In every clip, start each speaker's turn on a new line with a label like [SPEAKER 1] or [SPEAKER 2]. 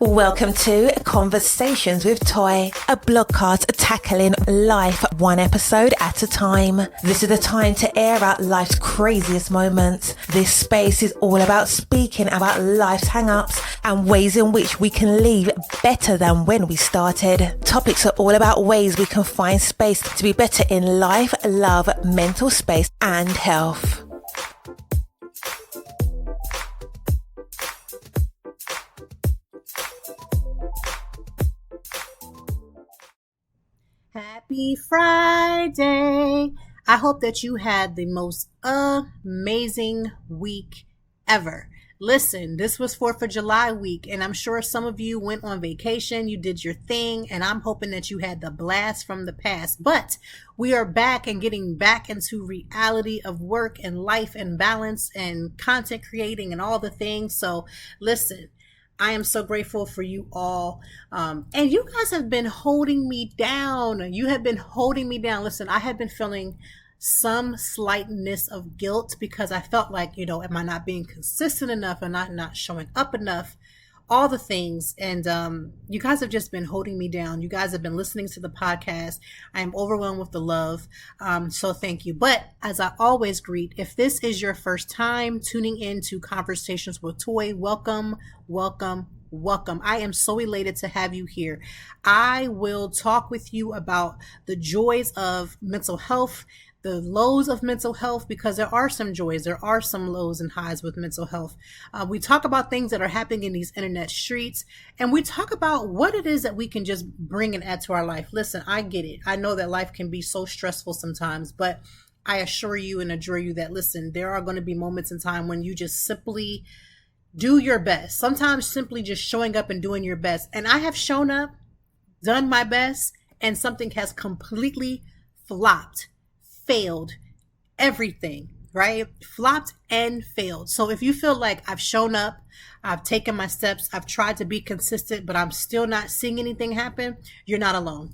[SPEAKER 1] Welcome to Conversations with Toy, a blogcast tackling life one episode at a time. This is the time to air out life's craziest moments. This space is all about speaking about life's hang-ups and ways in which we can leave better than when we started. Topics are all about ways we can find space to be better in life, love, mental space, and health.
[SPEAKER 2] Happy Friday. I hope that you had the most amazing week ever. Listen, this was 4th of July week, and I'm sure some of you went on vacation, you did your thing, and I'm hoping that you had the blast from the past. But we are back and getting back into reality of work and life and balance and content creating and all the things. So listen, I am so grateful for you all. And you guys have been holding me down. You have been holding me down. Listen, I have been feeling some slightness of guilt because I felt like, am I not being consistent enough and not showing up enough? All the things. And you guys have just been holding me down. You guys have been listening to the podcast. I am overwhelmed with the love. So thank you. But as I always greet, if this is your first time tuning in to Conversations with Toy, welcome, welcome, welcome. I am so elated to have you here. I will talk with you about the joys of mental health, the lows of mental health, because there are some joys, there are some lows and highs with mental health. We talk about things that are happening in these internet streets, and we talk about what it is that we can just bring and add to our life. Listen, I get it. I know that life can be so stressful sometimes, but I assure you and adjure you that, listen, there are going to be moments in time when you just simply do your best. Sometimes simply just showing up and doing your best. And I have shown up, done my best, and something has completely flopped. Failed, everything, right? Flopped and failed. So if you feel like I've shown up, I've taken my steps, I've tried to be consistent, but I'm still not seeing anything happen, you're not alone.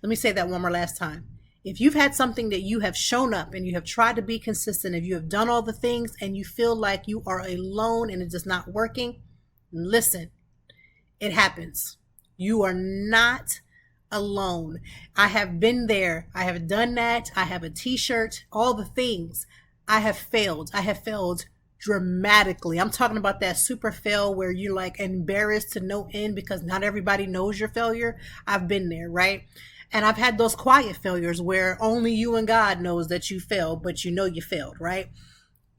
[SPEAKER 2] Let me say that one more last time. If you've had something that you have shown up and you have tried to be consistent, if you have done all the things and you feel like you are alone and it is not working, listen, it happens. You are not alone. I have been there. I have done that. I have a t-shirt, all the things. I have failed. I have failed dramatically. I'm talking about that super fail where you're like embarrassed to no end because not everybody knows your failure. I've been there, right? And I've had those quiet failures where only you and God knows that you failed, but you know you failed, right?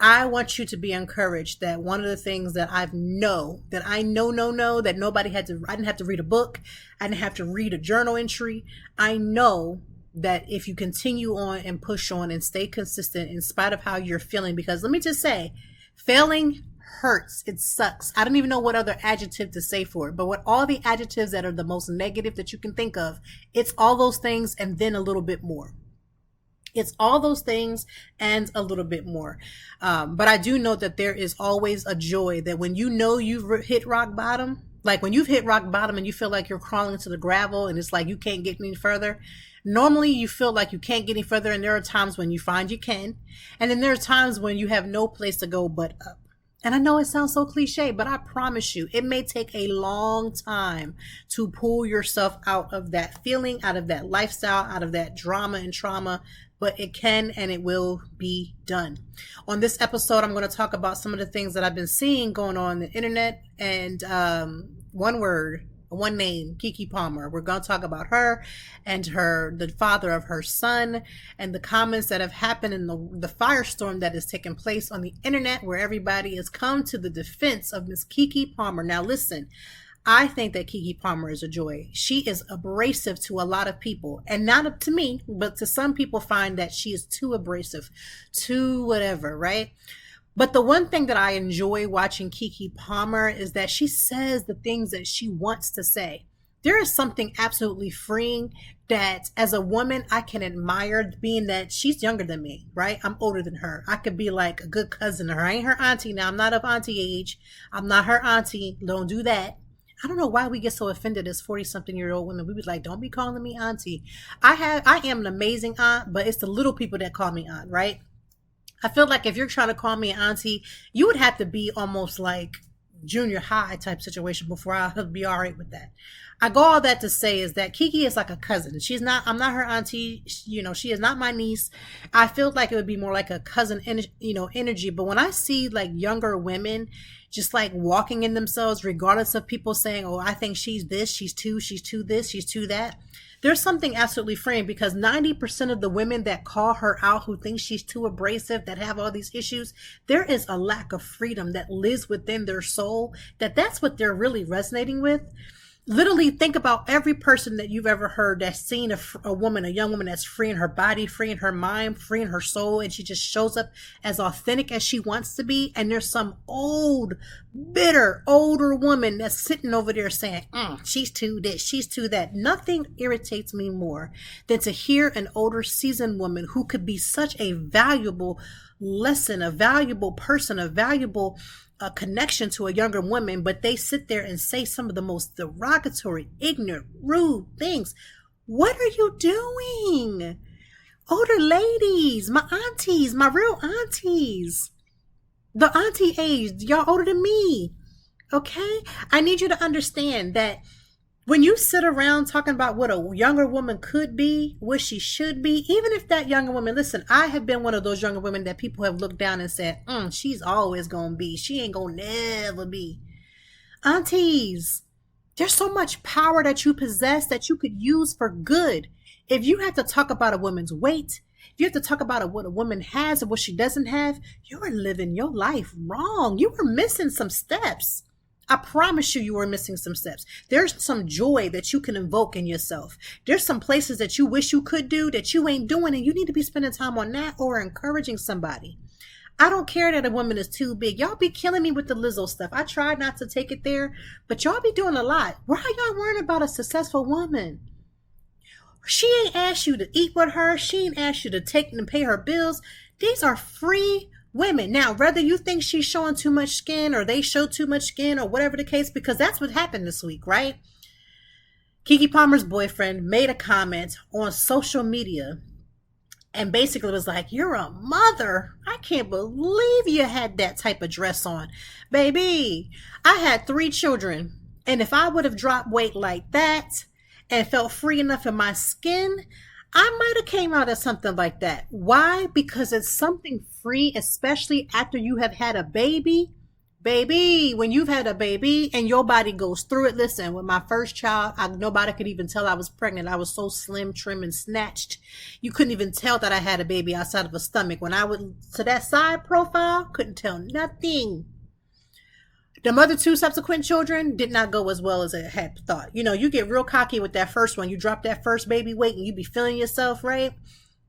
[SPEAKER 2] I want you to be encouraged that one of the things that I know that nobody I didn't have to read a book. I didn't have to read a journal entry. I know that if you continue on and push on and stay consistent in spite of how you're feeling, because let me just say, failing hurts. It sucks. I don't even know what other adjective to say for it, but what all the adjectives that are the most negative that you can think of, it's all those things and then a little bit more. It's all those things and a little bit more. But I do know that there is always a joy that when you know you've hit rock bottom, like when you've hit rock bottom and you feel like you're crawling to the gravel and it's like you can't get any further. Normally you feel like you can't get any further, and there are times when you find you can. And then there are times when you have no place to go but up. And I know it sounds so cliche, but I promise you, it may take a long time to pull yourself out of that feeling, out of that lifestyle, out of that drama and trauma, but it can and it will be done. On this episode, I'm going to talk about some of the things that I've been seeing going on the internet, and one name, Keke Palmer. We're going to talk about her and the father of her son, and the comments that have happened in the firestorm that has taken place on the internet, where everybody has come to the defense of Miss Keke Palmer. Now listen, I think that Keke Palmer is a joy. She is abrasive to a lot of people, and not up to me, but to some people find that she is too abrasive, too whatever, right? But the one thing that I enjoy watching Keke Palmer is that she says the things that she wants to say. There is something absolutely freeing that as a woman I can admire, being that she's younger than me, right? I'm older than her. I could be like a good cousin to her. I ain't her auntie now. I'm not of auntie age. I'm not her auntie. Don't do that. I don't know why we get so offended as 40-something-year-old women. We be like, don't be calling me auntie. I am an amazing aunt, but it's the little people that call me aunt, right? I feel like if you're trying to call me an auntie, you would have to be almost like junior high type situation before I'll be all right with that. I go all that to say is that Kiki is like a cousin. I'm not her auntie. She is not my niece. I feel like it would be more like a cousin, energy. But when I see like younger women just like walking in themselves, regardless of people saying, oh, I think she's this, she's too this, she's too that. There's something absolutely freeing, because 90% of the women that call her out, who think she's too abrasive, that have all these issues, there is a lack of freedom that lives within their soul, that's what they're really resonating with. Literally think about every person that you've ever heard that's seen a young woman that's free in her body, free in her mind, free in her soul, and she just shows up as authentic as she wants to be. And there's some old, bitter, older woman that's sitting over there saying, she's too this, she's too that. Nothing irritates me more than to hear an older, seasoned woman who could be such a valuable lesson, a valuable person, a valuable connection to a younger woman, but they sit there and say some of the most derogatory, ignorant, rude things. What are you doing? Older ladies, my aunties, my real aunties, the auntie age, y'all older than me. Okay? I need you to understand that when you sit around talking about what a younger woman could be, what she should be, even if that younger woman, listen, I have been one of those younger women that people have looked down and said, she's always going to be, she ain't going to never be. Aunties, there's so much power that you possess that you could use for good. If you have to talk about a woman's weight, if you have to talk about what a woman has and what she doesn't have, you are living your life wrong. You are missing some steps. I promise you are missing some steps. There's some joy that you can invoke in yourself. There's some places that you wish you could do that you ain't doing, and you need to be spending time on that or encouraging somebody. I don't care that a woman is too big. Y'all be killing me with the Lizzo stuff. I tried not to take it there, but y'all be doing a lot. Why are y'all worrying about a successful woman? She ain't asked you to eat with her. She ain't asked you to take and pay her bills. These are free women. Now, whether you think she's showing too much skin or they show too much skin or whatever the case, because that's what happened this week, right? Keke Palmer's boyfriend made a comment on social media and basically was like, you're a mother. I can't believe you had that type of dress on. Baby, I had 3 children. And if I would have dropped weight like that and felt free enough in my skin, I might have came out as something like that. Why? Because it's something free, especially after you have had a baby. Baby, when you've had a baby and your body goes through it. Listen, with my first child, nobody could even tell I was pregnant. I was so slim, trim, and snatched. You couldn't even tell that I had a baby outside of a stomach. When I went to that side profile, couldn't tell nothing. The other 2 subsequent children did not go as well as I had thought. You get real cocky with that first one. You drop that first baby weight and you be feeling yourself, right?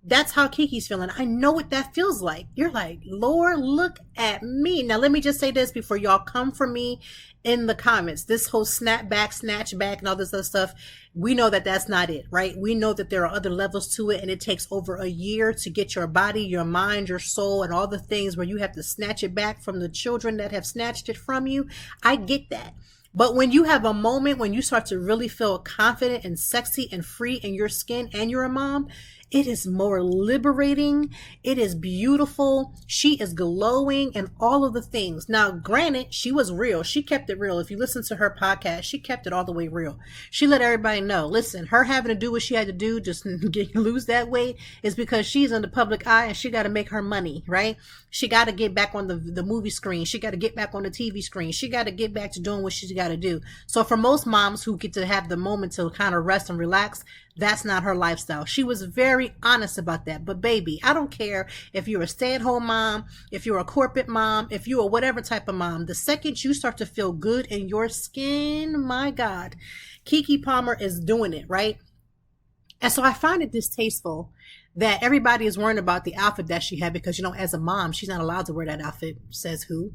[SPEAKER 2] That's how Keke's feeling. I know what that feels like. You're like, Lord, look at me. Now, let me just say this before y'all come for me in the comments. This whole snap back, snatch back, and all this other stuff, we know that that's not it, right? We know that there are other levels to it, and it takes over a year to get your body, your mind, your soul, and all the things where you have to snatch it back from the children that have snatched it from you. I get that. But when you have a moment when you start to really feel confident and sexy and free in your skin and you're a mom, it is more liberating. It is beautiful. She is glowing and all of the things. Now, granted, she was real. She kept it real. If you listen to her podcast, she kept it all the way real. She let everybody know, listen, her having to do what she had to do, just lose that weight, is because she's in the public eye and she got to make her money, right? She got to get back on the movie screen. She got to get back on the TV screen. She got to get back to doing what she's got to do. So for most moms who get to have the moment to kind of rest and relax, that's not her lifestyle. She was very honest about that. But baby, I don't care if you're a stay-at-home mom, if you're a corporate mom, if you're whatever type of mom. The second you start to feel good in your skin, my God, Keke Palmer is doing it, right? And so I find it distasteful that everybody is worrying about the outfit that she had because, as a mom, she's not allowed to wear that outfit. Says who?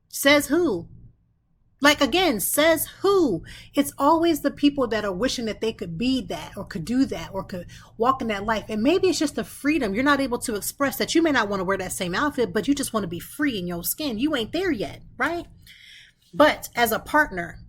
[SPEAKER 2] Says who? Like, again, says who? It's always the people that are wishing that they could be that or could do that or could walk in that life. And maybe it's just the freedom. You're not able to express that. You may not want to wear that same outfit, but you just want to be free in your skin. You ain't there yet, right? But as a partner,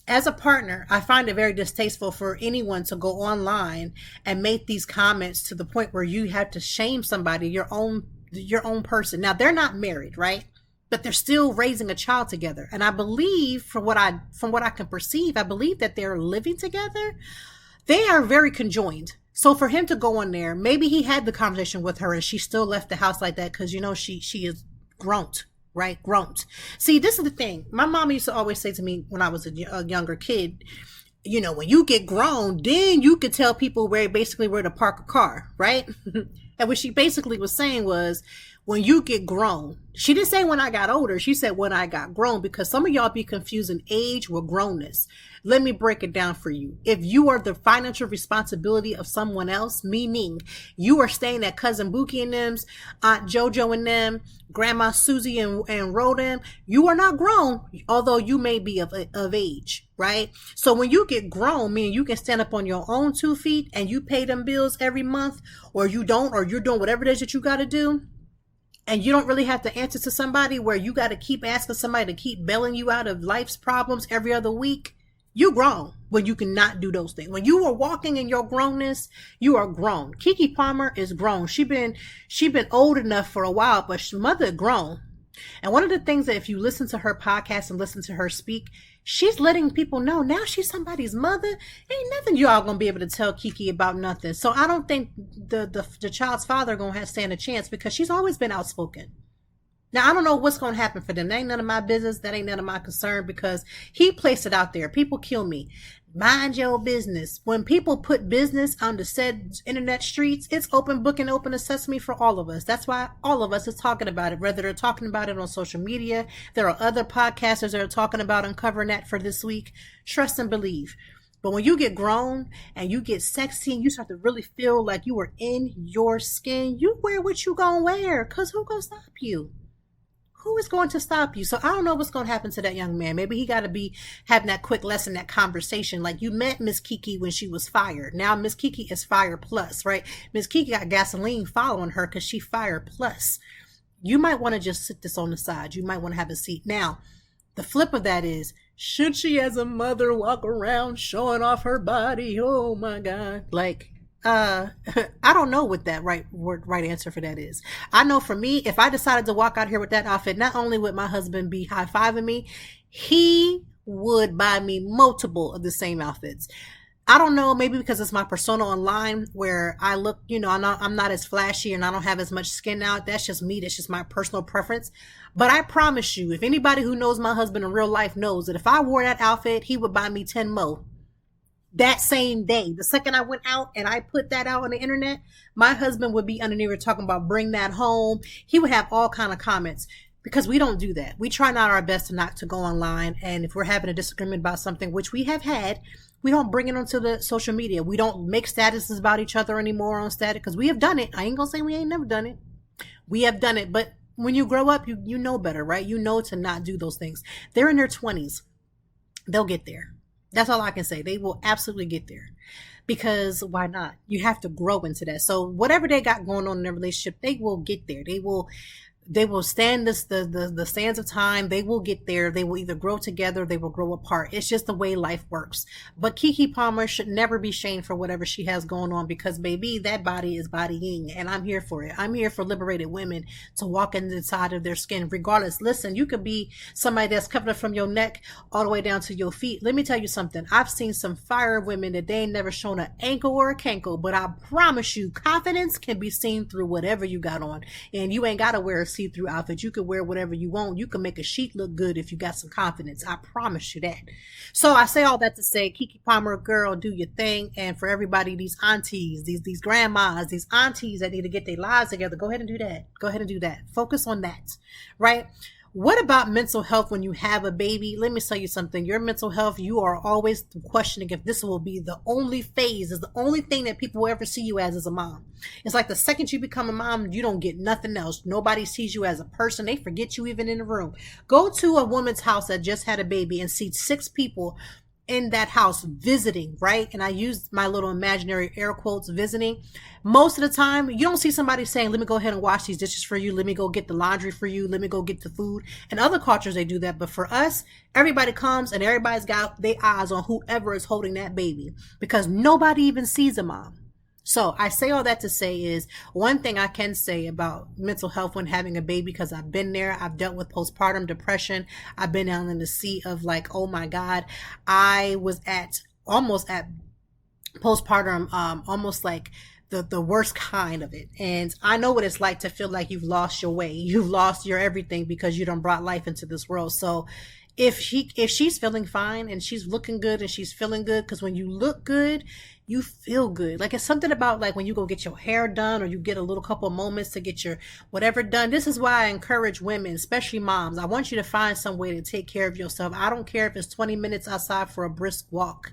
[SPEAKER 2] I find it very distasteful for anyone to go online and make these comments to the point where you have to shame somebody, your own person. Now, they're not married, right? but they're still raising a child together. And I believe, from what I can perceive, I believe that they're living together. They are very conjoined. So for him to go on there, maybe he had the conversation with her and she still left the house like that because, she is grown, right? Grown. See, this is the thing. My mom used to always say to me when I was a younger kid, when you get grown, then you could tell people where to park a car, right? And what she basically was saying was, when you get grown, she didn't say when I got older, she said when I got grown, because some of y'all be confusing age with grownness. Let me break it down for you. If you are the financial responsibility of someone else, meaning you are staying at Cousin Buki and them's, Aunt JoJo and them, Grandma Susie and Rodin, you are not grown, although you may be of age, right? So when you get grown, meaning you can stand up on your own 2 feet and you pay them bills every month, or you don't, or you're doing whatever it is that you got to do, and you don't really have to answer to somebody where you got to keep asking somebody to keep bailing you out of life's problems every other week, you grown when you cannot do those things. When you are walking in your grownness, you are grown. Keke Palmer is grown. She been old enough for a while, but she mother grown. And one of the things that if you listen to her podcast and listen to her speak, she's letting people know now she's somebody's mother. Ain't nothing y'all gonna be able to tell Keke about nothing. So I don't think the child's father gonna have to stand a chance, because she's always been outspoken. Now, I don't know what's going to happen for them. That ain't none of my business. That ain't none of my concern, because he placed it out there. People kill me. Mind your business. When people put business on the said internet streets, it's open book and open sesame for all of us. That's why all of us is talking about it, whether they're talking about it on social media. There are other podcasters that are talking about uncovering that for this week. Trust and believe. But when you get grown and you get sexy and you start to really feel like you are in your skin, you wear what you gonna wear, because who gonna stop you? Who is going to stop you? So I don't know what's going to happen to that young man. Maybe he got to be having that quick lesson, that conversation. Like, you met Miss Keke when she was fired. Now Miss Keke is fire plus, right? Miss Keke got gasoline following her because she fire plus. You might want to just sit this on the side. You might want to have a seat. Now, the flip of that is, should she as a mother walk around showing off her body? Oh my God. Like, I don't know what that right answer for that is. I know for me, if I decided to walk out here with that outfit, not only would my husband be high-fiving me, he would buy me multiple of the same outfits. I don't know, maybe because it's my persona online where I look, I'm not as flashy and I don't have as much skin out. That's just me. That's just my personal preference. But I promise you, if anybody who knows my husband in real life knows that if I wore that outfit, he would buy me 10 more. That same day, the second I went out and I put that out on the internet, my husband would be underneath talking about bring that home. He would have all kind of comments, because we don't do that. We try not our best not to go online. And if we're having a disagreement about something, which we have had, we don't bring it onto the social media. We don't make statuses about each other anymore on status, because we have done it. I ain't gonna say we ain't never done it. We have done it. But when you grow up, you know better, right? You know to not do those things. They're in their 20s. They'll get there. That's all I can say. They will absolutely get there, because why not? You have to grow into that. So whatever they got going on in their relationship, they will get there. They will stand the sands of time. They will get there. They will either grow together, they will grow apart. It's just the way life works. But Keke Palmer should never be shamed for whatever she has going on, because baby, that body is bodying, and I'm here for it. I'm here for liberated women to walk inside of their skin, regardless. Listen, you could be somebody that's covered up from your neck all the way down to your feet. Let me tell you something. I've seen some fire women that they ain't never shown an ankle or a cankle, but I promise you, confidence can be seen through whatever you got on, and you ain't got to wear a see-through outfit. You could wear whatever you want. You can make a sheet look good if you got some confidence. I promise you that. So I say all that to say, Keke Palmer, girl, do your thing. And for everybody, these aunties, these grandmas, these aunties that need to get their lives together, go ahead and do that. Go ahead and do that. Focus on that, right? What about mental health when you have a baby? Let me tell you something. Your mental health, you are always questioning if this will be the only phase, is the only thing that people will ever see you as a mom. It's like the second you become a mom, you don't get nothing else. Nobody sees you as a person. They forget you even in the room. Go to a woman's house that just had a baby and see 6 people in that house visiting, right? And I use my little imaginary air quotes, visiting. Most of the time, you don't see somebody saying, let me go ahead and wash these dishes for you. Let me go get the laundry for you. Let me go get the food. In other cultures, they do that. But for us, everybody comes and everybody's got their eyes on whoever is holding that baby, because nobody even sees a mom. So I say all that to say is one thing I can say about mental health when having a baby, because I've been there. I've dealt with postpartum depression. I've been down in the sea of like, oh my God, I was almost at postpartum, almost like the worst kind of it. And I know what it's like to feel like you've lost your way. You've lost your everything because you done brought life into this world. So if she's feeling fine and she's looking good and she's feeling good, because when you look good, you feel good. Like it's something about like when you go get your hair done or you get a little couple of moments to get your whatever done. This is why I encourage women, especially moms. I want you to find some way to take care of yourself. I don't care if it's 20 minutes outside for a brisk walk.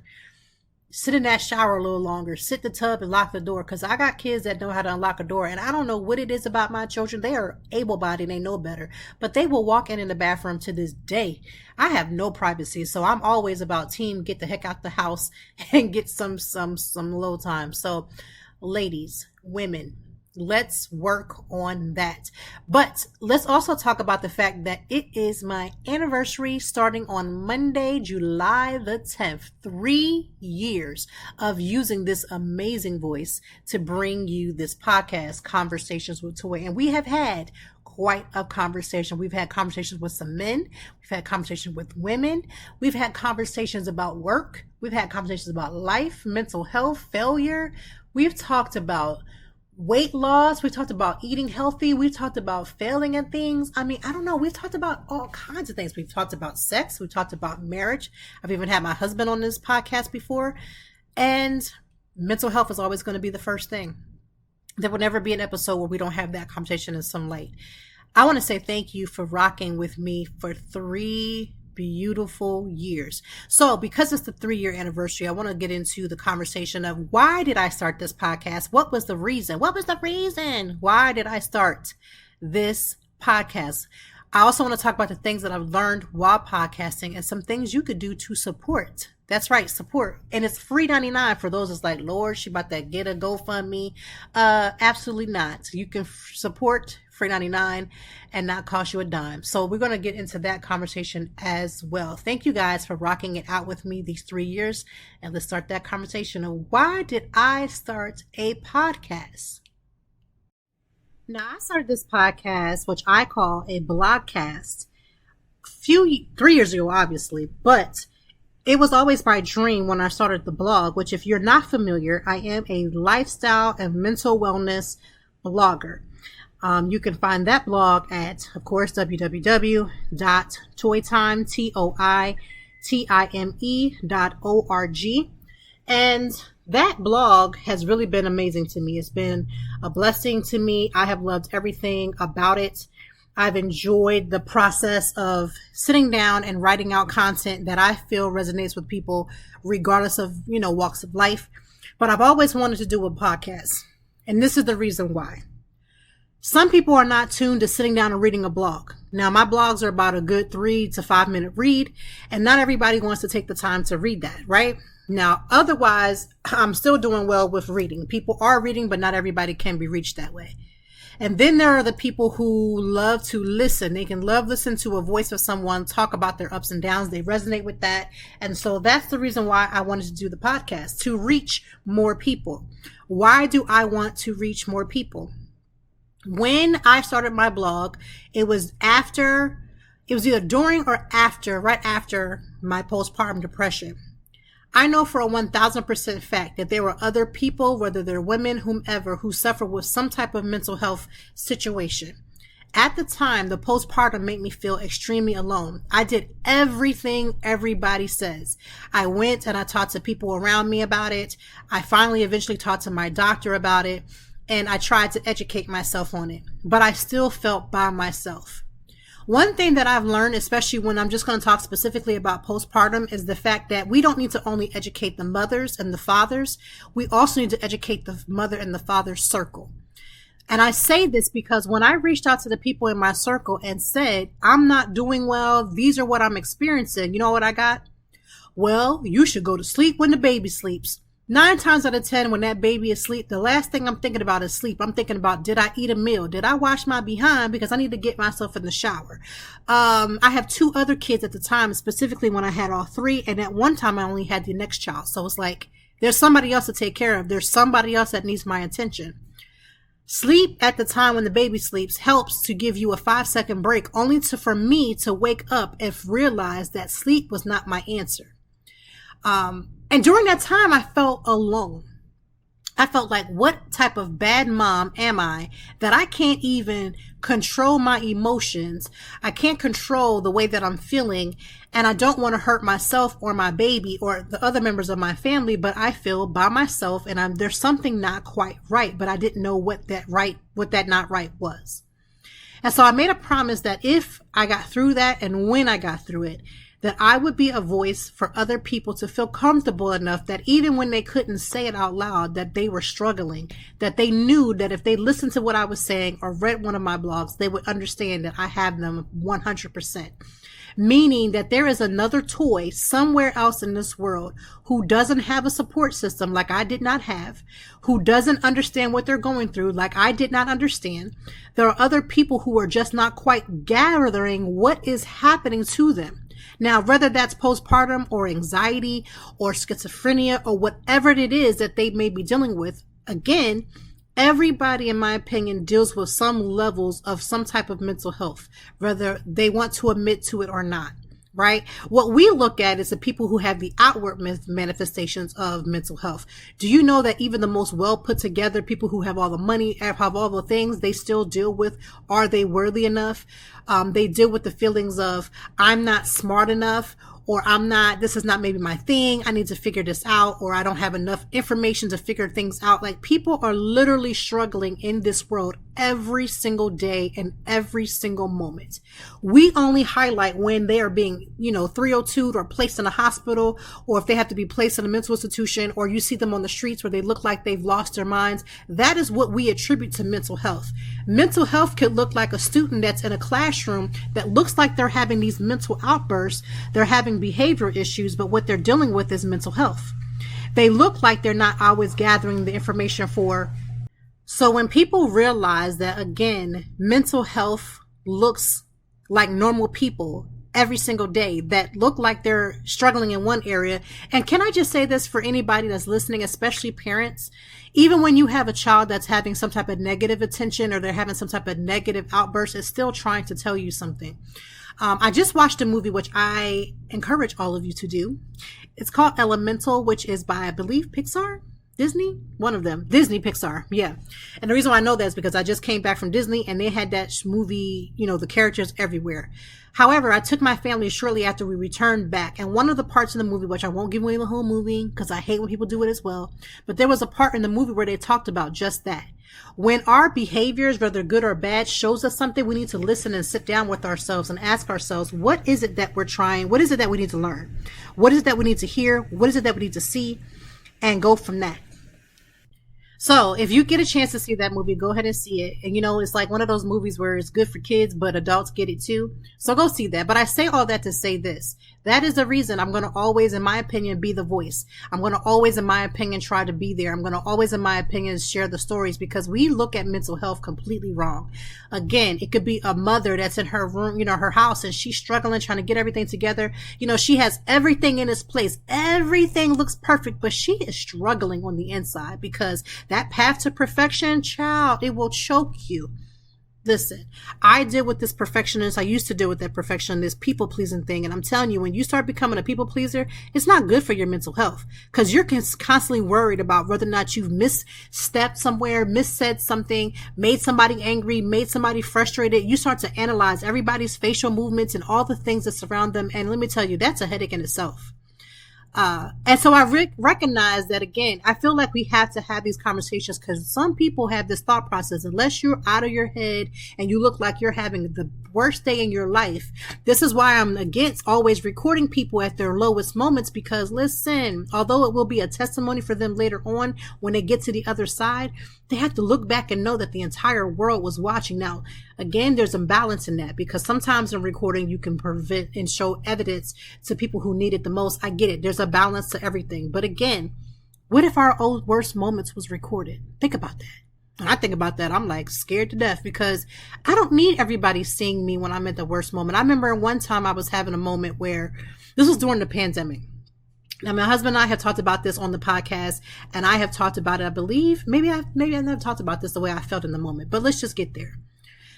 [SPEAKER 2] Sit in that shower a little longer, sit in the tub and lock the door. Cause I got kids that know how to unlock a door, and I don't know what it is about my children. They are able-bodied, they know better, but they will walk in the bathroom to this day. I have no privacy. So I'm always about team, get the heck out the house and get some low time. So ladies, women, let's work on that. But let's also talk about the fact that it is my anniversary starting on Monday, July the 10th. 3 years of using this amazing voice to bring you this podcast, Conversations with Toy. And we have had quite a conversation. We've had conversations with some men. We've had conversations with women. We've had conversations about work. We've had conversations about life, mental health, failure. We've talked about weight loss. We talked about eating healthy. We talked about failing at things. I mean, I don't know. We've talked about all kinds of things. We've talked about sex. We've talked about marriage. I've even had my husband on this podcast before. And mental health is always going to be the first thing. There will never be an episode where we don't have that conversation in some light. I want to say thank you for rocking with me for 3 beautiful years. So because it's the 3-year anniversary, I want to get into the conversation of why did I start this podcast? What was the reason? Why did I start this podcast? I also want to talk about the things that I've learned while podcasting and some things you could do to support. That's right, support. And it's free $99 for those that's like, Lord, she about to get a GoFundMe. Absolutely not. You can support free $99 and not cost you a dime. So we're going to get into that conversation as well. Thank you guys for rocking it out with me these 3 years. And let's start that conversation of why did I start a podcast? Now, I started this podcast, which I call a blogcast, 3 years ago, obviously, but it was always my dream when I started the blog, which if you're not familiar, I am a lifestyle and mental wellness blogger. You can find that blog at, of course, www.toytime.org. And that blog has really been amazing to me. It's been a blessing to me. I have loved everything about it. I've enjoyed the process of sitting down and writing out content that I feel resonates with people regardless of, walks of life. But I've always wanted to do a podcast. And this is the reason why. Some people are not tuned to sitting down and reading a blog. Now, my blogs are about a good 3 to 5 minute read, and not everybody wants to take the time to read that, right? Now, otherwise, I'm still doing well with reading. People are reading, but not everybody can be reached that way. And then there are the people who love to listen. They can listen to a voice of someone talk about their ups and downs. They resonate with that. And so that's the reason why I wanted to do the podcast, to reach more people. Why do I want to reach more people? When I started my blog, it was either during or right after my postpartum depression. I know for a 1000% fact that there were other people, whether they're women, whomever, who suffer with some type of mental health situation. At the time, the postpartum made me feel extremely alone. I did everything everybody says. I went and I talked to people around me about it. I finally eventually talked to my doctor about it. And I tried to educate myself on it, but I still felt by myself. One thing that I've learned, especially when I'm just going to talk specifically about postpartum, is the fact that we don't need to only educate the mothers and the fathers. We also need to educate the mother and the father circle. And I say this because when I reached out to the people in my circle and said, I'm not doing well, these are what I'm experiencing, you know what I got? Well, you should go to sleep when the baby sleeps. 9 times out of 10, when that baby is asleep, the last thing I'm thinking about is sleep. I'm thinking about, did I eat a meal? Did I wash my behind? Because I need to get myself in the shower. I have 2 other kids at the time, specifically when I had all 3. And at one time, I only had the next child. So it's like, There's somebody else to take care of. There's somebody else that needs my attention. Sleep at the time when the baby sleeps helps to give you a 5-second break, only for me to wake up and realize that sleep was not my answer. And during that time, I felt alone. I felt like, what type of bad mom am I that I can't even control my emotions? I can't control the way that I'm feeling, and I don't want to hurt myself or my baby or the other members of my family, but I feel by myself and there's something not quite right, but I didn't know what that not right was. And so I made a promise that if I got through that and when I got through it, that I would be a voice for other people to feel comfortable enough that even when they couldn't say it out loud, that they were struggling, that they knew that if they listened to what I was saying or read one of my blogs, they would understand that I have them 100%. Meaning that there is another toy somewhere else in this world who doesn't have a support system like I did not have, who doesn't understand what they're going through like I did not understand. There are other people who are just not quite gathering what is happening to them. Now, whether that's postpartum or anxiety or schizophrenia or whatever it is that they may be dealing with, again, everybody, in my opinion, deals with some levels of some type of mental health, whether they want to admit to it or not, right? What we look at is the people who have the outward manifestations of mental health. Do you know that even the most well put together people who have all the money, have all the things, they still deal with, are they worthy enough? They deal with the feelings of, I'm not smart enough, or this is not maybe my thing. I need to figure this out, or I don't have enough information to figure things out. Like, people are literally struggling in this world every single day and every single moment. We only highlight when they are being, 302'd or placed in a hospital, or if they have to be placed in a mental institution, or you see them on the streets where they look like they've lost their minds. That is what we attribute to mental health. Mental health could look like a student that's in a classroom that looks like they're having these mental outbursts. They're having behavioral issues, but what they're dealing with is mental health. They look like they're not always gathering the information for. So when people realize that, again, mental health looks like normal people every single day that look like they're struggling in one area. And can I just say this for anybody that's listening, especially parents, even when you have a child that's having some type of negative attention or they're having some type of negative outburst, it's still trying to tell you something. I just watched a movie, which I encourage all of you to do. It's called Elemental, which is by, I believe, Pixar? Disney? One of them. Disney, Pixar. Yeah. And the reason why I know that is because I just came back from Disney and they had that movie, the characters everywhere. However, I took my family shortly after we returned back. And one of the parts in the movie, which I won't give away the whole movie because I hate when people do it as well, but there was a part in the movie where they talked about just that. When our behaviors, whether good or bad, shows us something, we need to listen and sit down with ourselves and ask ourselves, what is it that we're trying? What is it that we need to learn? What is it that we need to hear? What is it that we need to see? And go from that. So if you get a chance to see that movie, go ahead and see it. And it's like one of those movies where it's good for kids, but adults get it too. So go see that. But I say all that to say this. That is the reason I'm going to always, in my opinion, be the voice. I'm going to always, in my opinion, try to be there. I'm going to always, in my opinion, share the stories because we look at mental health completely wrong. Again, it could be a mother that's in her room, her house, and she's struggling, trying to get everything together. She has everything in its place. Everything looks perfect, but she is struggling on the inside because that path to perfection, child, it will choke you. Listen, I deal with this perfectionist. I used to deal with that perfectionist people pleasing thing. And I'm telling you, when you start becoming a people pleaser, it's not good for your mental health because you're constantly worried about whether or not you've misstepped somewhere, missaid something, made somebody angry, made somebody frustrated. You start to analyze everybody's facial movements and all the things that surround them. And let me tell you, that's a headache in itself. And so I recognize that, again, I feel like we have to have these conversations because some people have this thought process. Unless you're out of your head and you look like you're having the worst day in your life. This is why I'm against always recording people at their lowest moments because, listen, although it will be a testimony for them later on when they get to the other side, they have to look back and know that the entire world was watching. Now, again, there's a balance in that because sometimes in recording you can prevent and show evidence to people who need it the most. I get it. There's a balance to everything. But again, what if our old worst moments was recorded? Think about that. When I think about that, I'm like scared to death because I don't need everybody seeing me when I'm at the worst moment. I remember one time I was having a moment where this was during the pandemic. Now, my husband and I have talked about this on the podcast, and I have talked about it, I believe. Maybe I never talked about this the way I felt in the moment, but let's just get there.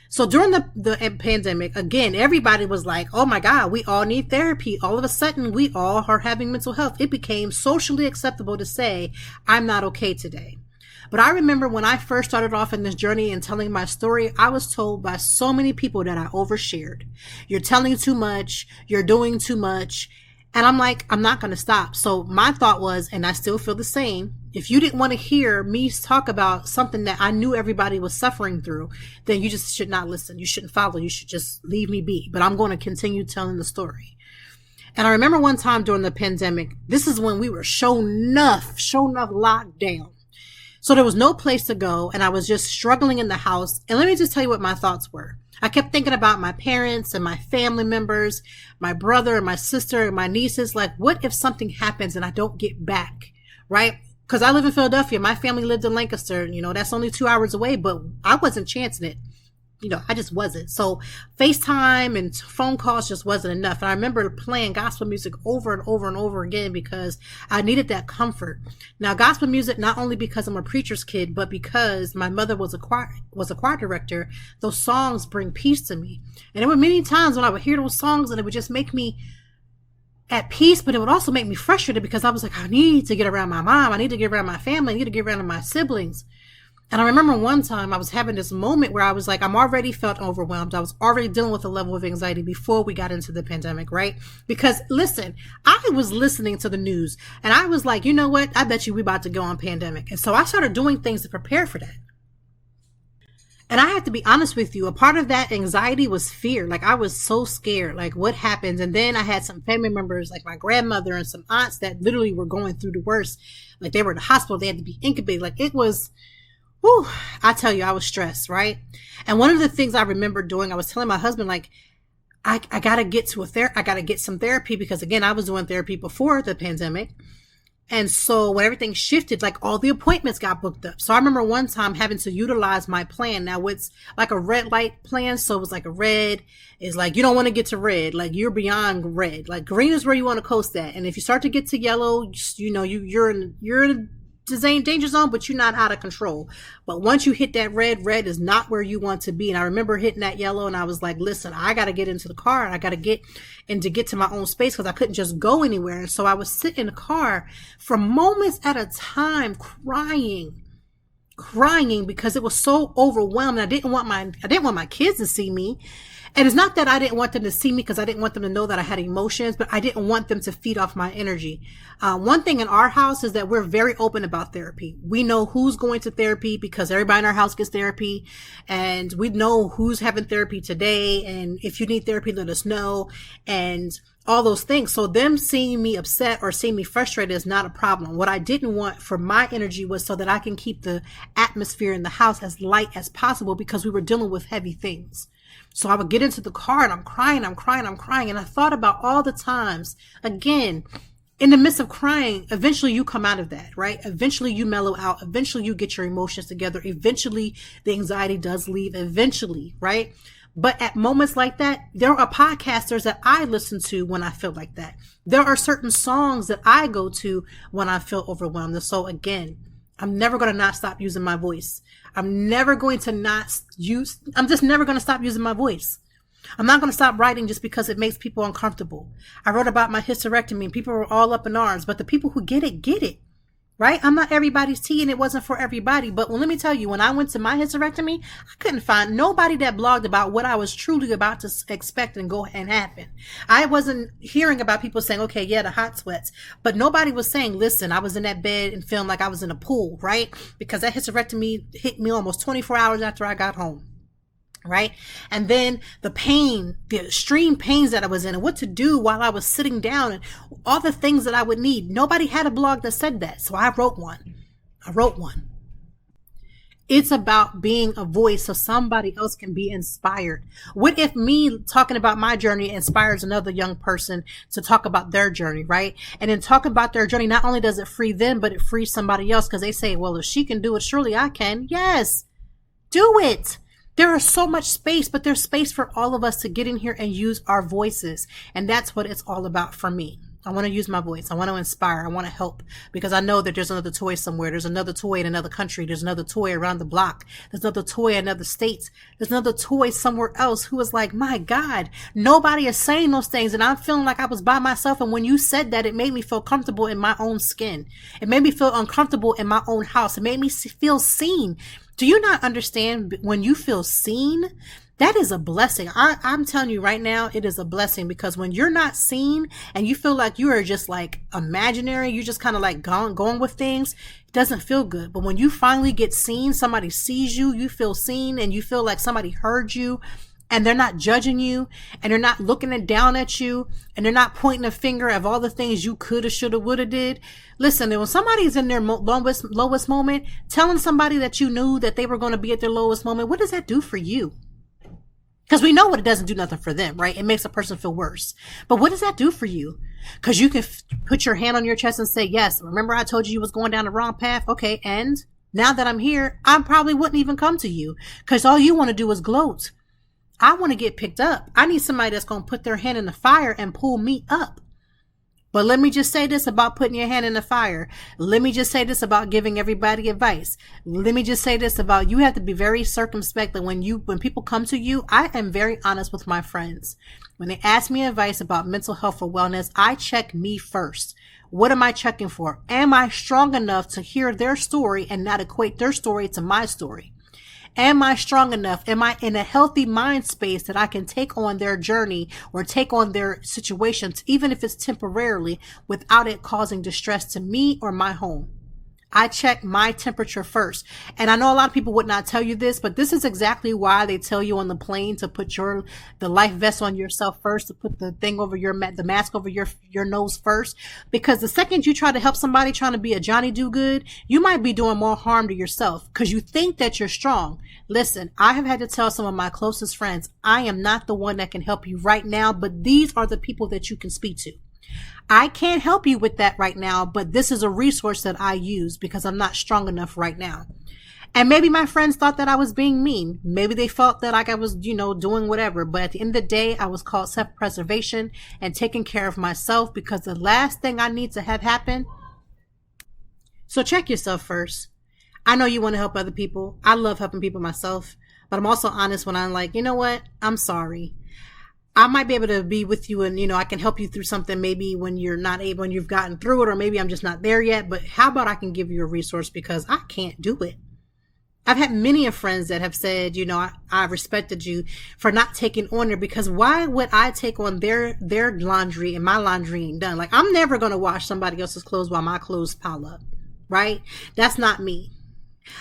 [SPEAKER 2] So during the pandemic, again, everybody was like, oh my God, we all need therapy. All of a sudden, we all are having mental health. It became socially acceptable to say, I'm not okay today. But I remember when I first started off in this journey and telling my story, I was told by so many people that I overshared. You're telling too much. You're doing too much. And I'm like, I'm not going to stop. So my thought was, and I still feel the same, if you didn't want to hear me talk about something that I knew everybody was suffering through, then you just should not listen. You shouldn't follow. You should just leave me be. But I'm going to continue telling the story. And I remember one time during the pandemic, this is when we were shown enough locked down. So there was no place to go, and I was just struggling in the house. And let me just tell you what my thoughts were. I kept thinking about my parents and my family members, my brother and my sister and my nieces. Like, what if something happens and I don't get back, right? Because I live in Philadelphia. My family lived in Lancaster. You know, that's only 2 hours away, but I wasn't chancing it. You know, I just wasn't. So FaceTime and phone calls just wasn't enough. And I remember playing gospel music over and over and over again because I needed that comfort. Now, gospel music, not only because I'm a preacher's kid, but because my mother was a choir director, those songs bring peace to me. And there were many times when I would hear those songs and it would just make me at peace, but it would also make me frustrated because I was like, I need to get around my mom. I need to get around my family. I need to get around my siblings. And I remember one time I was having this moment where I was like, I'm already felt overwhelmed. I was already dealing with a level of anxiety before we got into the pandemic, right? Because listen, I was listening to the news and I was like, you know what? I bet you we about to go on pandemic. And so I started doing things to prepare for that. And I have to be honest with you, a part of that anxiety was fear. Like I was so scared, like what happens? And then I had some family members, like my grandmother and some aunts that literally were going through the worst. Like they were in the hospital, they had to be incubated. Like it was, whew, I tell you, I was stressed, right? And one of the things I remember doing, I was telling my husband, like, I got to get to I got to get some therapy because again, I was doing therapy before the pandemic. And so when everything shifted, like all the appointments got booked up. So I remember one time having to utilize my plan. Now it's like a red light plan. So it was like a red is like, you don't want to get to red. Like you're beyond red. Like green is where you want to coast at. And if you start to get to yellow, you know, you're in a danger zone, but you're not out of control. But once you hit that red is not where you want to be. And I remember hitting that yellow and I was like, listen, I got to get into the car and I got to get to my own space because I couldn't just go anywhere. And so I was sitting in the car for moments at a time crying because it was so overwhelming. I didn't want my kids to see me. And it's not that I didn't want them to see me because I didn't want them to know that I had emotions, but I didn't want them to feed off my energy. One thing in our house is that we're very open about therapy. We know who's going to therapy because everybody in our house gets therapy, and we know who's having therapy today. And if you need therapy, let us know, and all those things. So them seeing me upset or seeing me frustrated is not a problem. What I didn't want for my energy was so that I can keep the atmosphere in the house as light as possible because we were dealing with heavy things. So I would get into the car and I'm crying. And I thought about all the times, again, in the midst of crying, eventually you come out of that, right? Eventually you mellow out. Eventually you get your emotions together. Eventually the anxiety does leave eventually, right? But at moments like that, there are podcasters that I listen to when I feel like that. There are certain songs that I go to when I feel overwhelmed. And so again, I'm never going to not stop using my voice. I'm just never going to stop using my voice. I'm not going to stop writing just because it makes people uncomfortable. I wrote about my hysterectomy and people were all up in arms, but the people who get it, right? I'm not everybody's tea and it wasn't for everybody. But let me tell you, when I went to my hysterectomy, I couldn't find nobody that blogged about what I was truly about to expect and go and happen. I wasn't hearing about people saying, okay, yeah, the hot sweats, but nobody was saying, listen, I was in that bed and feeling like I was in a pool, right? Because that hysterectomy hit me almost 24 hours after I got home. Right? And then the pain, the extreme pains that I was in and what to do while I was sitting down and all the things that I would need. Nobody had a blog that said that. So I wrote one. It's about being a voice so somebody else can be inspired. What if me talking about my journey inspires another young person to talk about their journey, right? And in talking about their journey, not only does it free them, but it frees somebody else because they say, well, if she can do it, surely I can. Yes, do it. There is so much space, but there's space for all of us to get in here and use our voices. And that's what it's all about for me. I want to use my voice. I want to inspire. I want to help, because I know that there's another toy somewhere. There's another toy in another country. There's another toy around the block. There's another toy in another state. There's another toy somewhere else who is like, my God, nobody is saying those things. And I'm feeling like I was by myself. And when you said that, it made me feel comfortable in my own skin. It made me feel uncomfortable in my own house. It made me feel seen. Do you not understand when you feel seen? That is a blessing. I'm telling you right now, it is a blessing, because when you're not seen and you feel like you are just like imaginary, you just kind of like going with things, it doesn't feel good. But when you finally get seen, somebody sees you, you feel seen, and you feel like somebody heard you, and they're not judging you, and they're not looking down at you, and they're not pointing a finger of all the things you coulda, shoulda, woulda did. Listen, when somebody's in their lowest moment, telling somebody that you knew that they were going to be at their lowest moment, what does that do for you? Because we know what it doesn't do nothing for them, right? It makes a person feel worse. But what does that do for you? Because you can put your hand on your chest and say, yes, remember I told you you was going down the wrong path? Okay, and now that I'm here, I probably wouldn't even come to you, because all you want to do is gloat. I want to get picked up. I need somebody that's going to put their hand in the fire and pull me up. But let me just say this about putting your hand in the fire. Let me just say this about giving everybody advice. Let me just say this about, you have to be very circumspect that when people come to you, I am very honest with my friends. When they ask me advice about mental health or wellness, I check me first. What am I checking for? Am I strong enough to hear their story and not equate their story to my story? Am I strong enough? Am I in a healthy mind space that I can take on their journey or take on their situations, even if it's temporarily, without it causing distress to me or my home? I check my temperature first. And I know a lot of people would not tell you this, but this is exactly why they tell you on the plane to put the life vest on yourself first, to put the thing over the mask over your nose first. Because the second you try to help somebody trying to be a Johnny do-good, you might be doing more harm to yourself because you think that you're strong. Listen, I have had to tell some of my closest friends, I am not the one that can help you right now, but these are the people that you can speak to. I can't help you with that right now, but this is a resource that I use because I'm not strong enough right now. And maybe my friends thought that I was being mean. Maybe they felt that like I was, doing whatever. But at the end of the day, I was called self-preservation and taking care of myself, because the last thing I need to have happen. So check yourself first. I know you want to help other people. I love helping people myself, but I'm also honest when I'm like, you know what? I'm sorry. I might be able to be with you and, I can help you through something maybe when you're not able, when you've gotten through it, or maybe I'm just not there yet. But how about I can give you a resource because I can't do it. I've had many of friends that have said, I respected you for not taking on there, because why would I take on their laundry and my laundry ain't done? Like, I'm never going to wash somebody else's clothes while my clothes pile up, right? That's not me.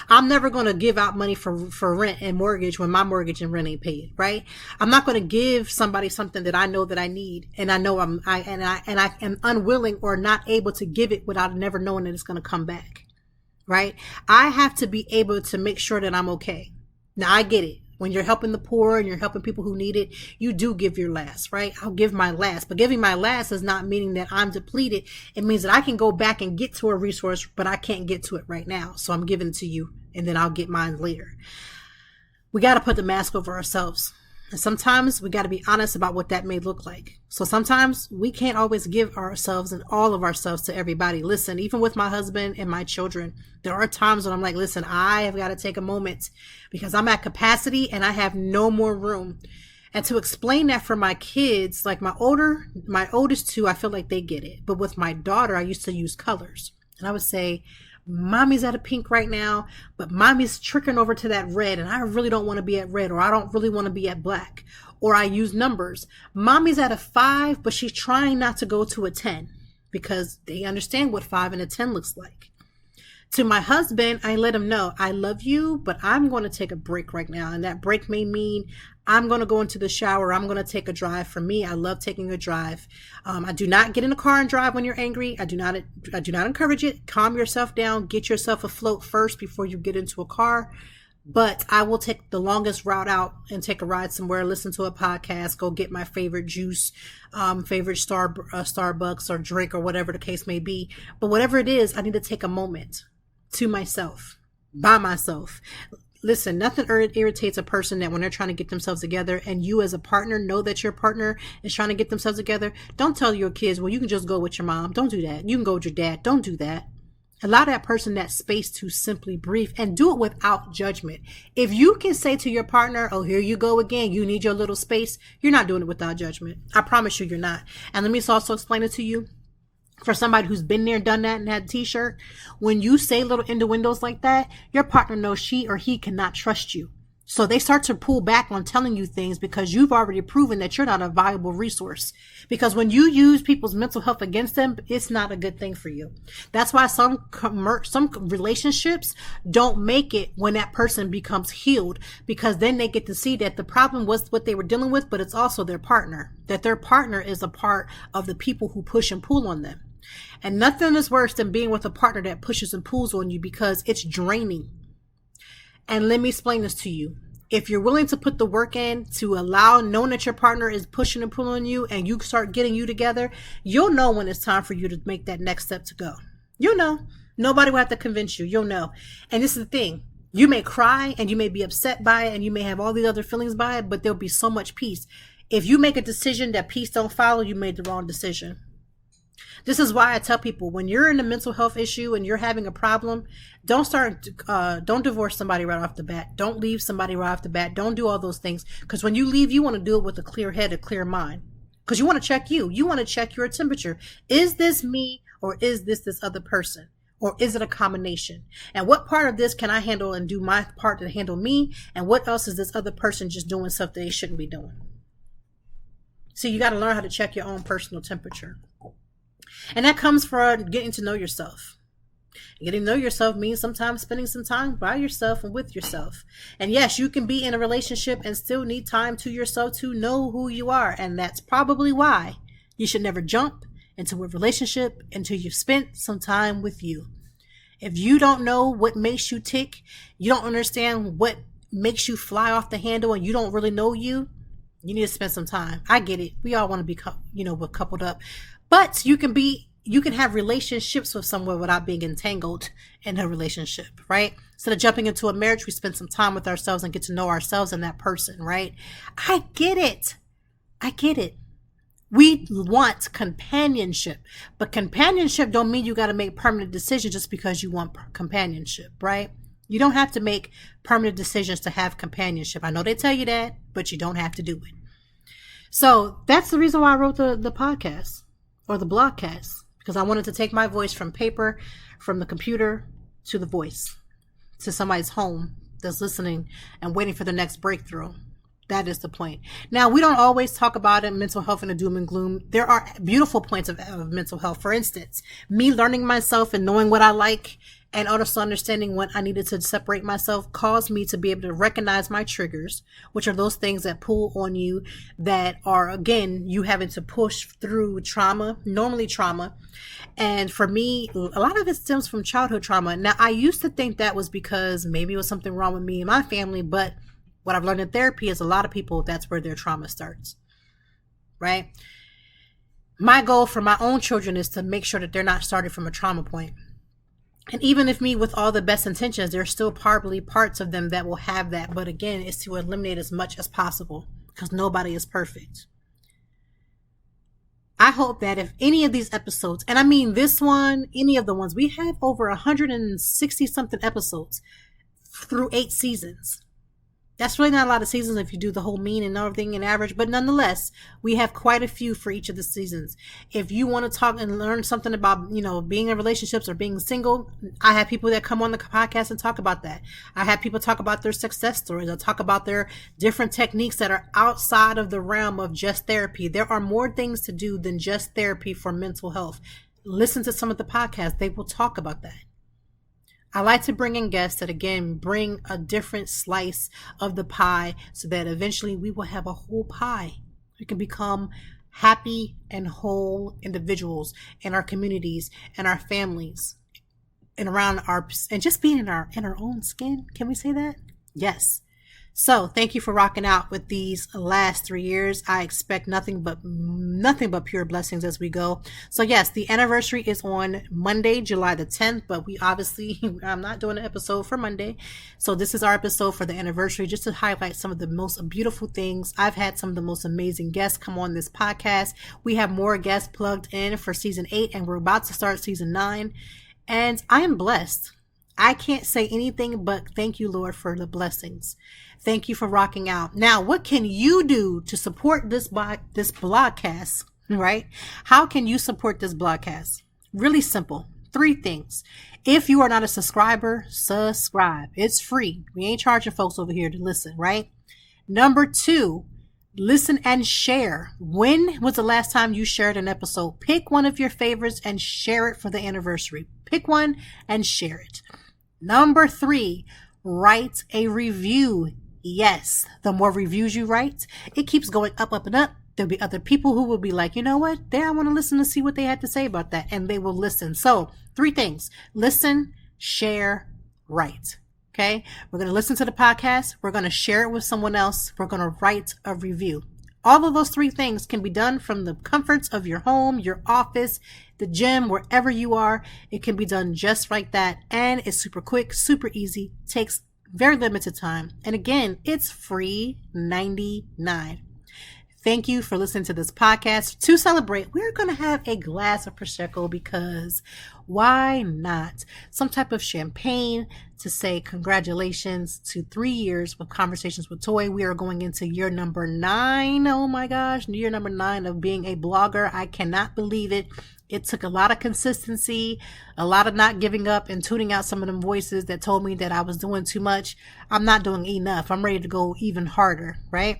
[SPEAKER 2] I'm never going to give out money for rent and mortgage when my mortgage and rent ain't paid, right? I'm not going to give somebody something that I know that I need, and I know I am unwilling or not able to give it without never knowing that it's going to come back, right? I have to be able to make sure that I'm okay. Now, I get it. When you're helping the poor and you're helping people who need it, you do give your last, right? I'll give my last, but giving my last is not meaning that I'm depleted. It means that I can go back and get to a resource, but I can't get to it right now. So I'm giving it to you, and then I'll get mine later. We got to put the mask over ourselves. And sometimes we got to be honest about what that may look like. So sometimes we can't always give ourselves and all of ourselves to everybody. Listen, even with my husband and my children, there are times when I'm like, listen, I have got to take a moment because I'm at capacity and I have no more room. And to explain that for my kids, like my oldest two, I feel like they get it. But with my daughter, I used to use colors. And I would say, Mommy's at a pink right now, but Mommy's tricking over to that red, and I really don't want to be at red, or I don't really want to be at black. Or I use numbers. Mommy's at a 5, but she's trying not to go to a 10 because they understand what 5 and a 10 looks like. To my husband, I let him know, I love you, but I'm going to take a break right now. And that break may mean I'm going to go into the shower. I'm going to take a drive. For me, I love taking a drive. I do not get in a car and drive when you're angry. I do not encourage it. Calm yourself down. Get yourself afloat first before you get into a car. But I will take the longest route out and take a ride somewhere, listen to a podcast, go get my favorite juice, favorite Starbucks or drink or whatever the case may be. But whatever it is, I need to take a moment to myself, by myself. Listen, nothing irritates a person that when they're trying to get themselves together and you as a partner know that your partner is trying to get themselves together. Don't tell your kids, well, you can just go with your mom. Don't do that. You can go with your dad. Don't do that. Allow that person that space to simply breathe and do it without judgment. If you can say to your partner, oh, here you go again, you need your little space, you're not doing it without judgment. I promise you, you're not. And let me also explain it to you. For somebody who's been there, done that, and had a t-shirt, when you say little innuendos like that, your partner knows she or he cannot trust you. So they start to pull back on telling you things because you've already proven that you're not a viable resource. Because when you use people's mental health against them, it's not a good thing for you. That's why some relationships don't make it when that person becomes healed, because then they get to see that the problem was what they were dealing with, but it's also their partner, that their partner is a part of the people who push and pull on them. And nothing is worse than being with a partner that pushes and pulls on you, because it's draining. And let me explain this to you. If you're willing to put the work in to allow, knowing that your partner is pushing and pulling on you, and you start getting you together, you'll know when it's time for you to make that next step to go. You'll know. Nobody will have to convince you. You'll know. And this is the thing. You may cry and you may be upset by it and you may have all these other feelings by it, but there'll be so much peace. If you make a decision that peace don't follow, you made the wrong decision. This is why I tell people, when you're in a mental health issue and you're having a problem, don't divorce somebody right off the bat. Don't leave somebody right off the bat. Don't do all those things. Because when you leave, you want to do it with a clear head, a clear mind. Because you want to check you. You want to check your temperature. Is this me, or is this other person? Or is it a combination? And what part of this can I handle and do my part to handle me? And what else is this other person just doing something they shouldn't be doing? So you got to learn how to check your own personal temperature. And that comes from getting to know yourself. Getting to know yourself means sometimes spending some time by yourself and with yourself. And yes, you can be in a relationship and still need time to yourself to know who you are. And that's probably why you should never jump into a relationship until you've spent some time with you. If you don't know what makes you tick, you don't understand what makes you fly off the handle, and you don't really know you need to spend some time. I get it. We all want to be, we're coupled up. But you can have relationships with someone without being entangled in a relationship, right? Instead of jumping into a marriage, we spend some time with ourselves and get to know ourselves and that person, right? I get it. We want companionship, but companionship don't mean you got to make permanent decisions just because you want companionship, right? You don't have to make permanent decisions to have companionship. I know they tell you that, but you don't have to do it. So that's the reason why I wrote the podcast. Or the blogcast, because I wanted to take my voice from paper, from the computer, to the voice, to somebody's home that's listening and waiting for the next breakthrough. That is the point. Now, we don't always talk about it, mental health in a doom and gloom. There are beautiful points of mental health. For instance, me learning myself and knowing what I like, and also understanding when I needed to separate myself, caused me to be able to recognize my triggers, which are those things that pull on you, that are, again, you having to push through trauma, normally trauma. And for me, a lot of it stems from childhood trauma. Now, I used to think that was because maybe it was something wrong with me and my family, but what I've learned in therapy is a lot of people, that's where their trauma starts, right? My goal for my own children is to make sure that they're not started from a trauma point. And even if me with all the best intentions, there's still probably parts of them that will have that. But again, it's to eliminate as much as possible, because nobody is perfect. I hope that if any of these episodes, and I mean this one, any of the ones, we have over 160 something episodes through 8 seasons. That's really not a lot of seasons if you do the whole mean and everything and average, but nonetheless, we have quite a few for each of the seasons. If you want to talk and learn something about, being in relationships or being single, I have people that come on the podcast and talk about that. I have people talk about their success stories. I talk about their different techniques that are outside of the realm of just therapy. There are more things to do than just therapy for mental health. Listen to some of the podcasts. They will talk about that. I like to bring in guests that, again, bring a different slice of the pie so that eventually we will have a whole pie. We can become happy and whole individuals in our communities and our families and around and just being in our own skin. Can we say that? Yes. So thank you for rocking out with these last 3 years. I expect nothing but pure blessings as we go. So yes, the anniversary is on Monday, July the 10th, but I'm not doing an episode for Monday. So this is our episode for the anniversary, just to highlight some of the most beautiful things. I've had some of the most amazing guests come on this podcast. We have more guests plugged in for season 8, and we're about to start season 9. And I am blessed. I can't say anything but thank you, Lord, for the blessings. Thank you for rocking out. Now, what can you do to support this blogcast, right? How can you support this blogcast? Really simple. 3 things. If you are not a subscriber, subscribe. It's free. We ain't charging folks over here to listen, right? Number 2, listen and share. When was the last time you shared an episode? Pick one of your favorites and share it for the anniversary. Pick one and share it. Number 3, write a review. Yes, the more reviews you write, it keeps going up, up, and up. There'll be other people who will be like, you know what? I want to listen to see what they had to say about that. And they will listen. So 3 things: listen, share, write. Okay. We're going to listen to the podcast. We're going to share it with someone else. We're going to write a review. All of those 3 things can be done from the comforts of your home, your office, the gym, wherever you are. It can be done just like that. And it's super quick, super easy, takes very limited time. And again, it's free $99. Thank you for listening to this podcast. To celebrate, we're going to have a glass of Prosecco, because why not? Some type of champagne to say congratulations to 3 years with Conversations with Toy. We are going into year number 9. Oh my gosh, year number 9 of being a blogger. I cannot believe it. It took a lot of consistency, a lot of not giving up and tuning out some of them voices that told me that I was doing too much. I'm not doing enough. I'm ready to go even harder, right?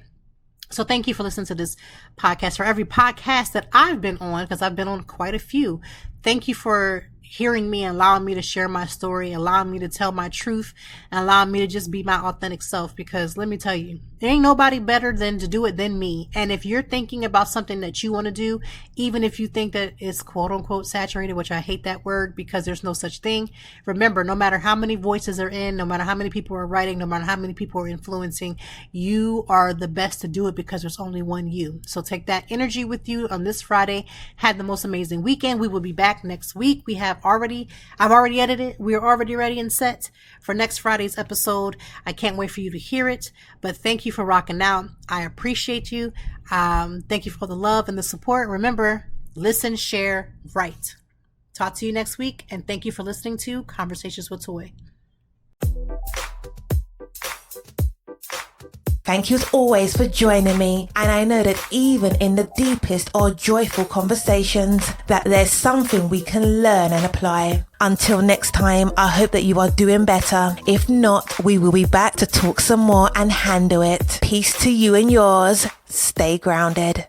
[SPEAKER 2] So thank you for listening to this podcast. For every podcast that I've been on, because I've been on quite a few, thank you for hearing me and allowing me to share my story, allowing me to tell my truth, and allowing me to just be my authentic self. Because let me tell you, there ain't nobody better than to do it than me. And if you're thinking about something that you want to do, even if you think that it's quote unquote saturated, which I hate that word because there's no such thing. Remember, no matter how many voices are in, no matter how many people are writing, no matter how many people are influencing, you are the best to do it, because there's only one you. So take that energy with you on this Friday. Had the most amazing weekend. We will be back next week. I've already edited. We are already ready and set for next Friday's episode. I can't wait for you to hear it. But thank you for rocking out. I appreciate you. Thank you for the love and the support. Remember, listen, share, write. Talk to you next week. And thank you for listening to Conversations with Toy.
[SPEAKER 1] Thank you as always for joining me, and I know that even in the deepest or joyful conversations, that there's something we can learn and apply. Until next time, I hope that you are doing better. If not, we will be back to talk some more and handle it. Peace to you and yours. Stay grounded.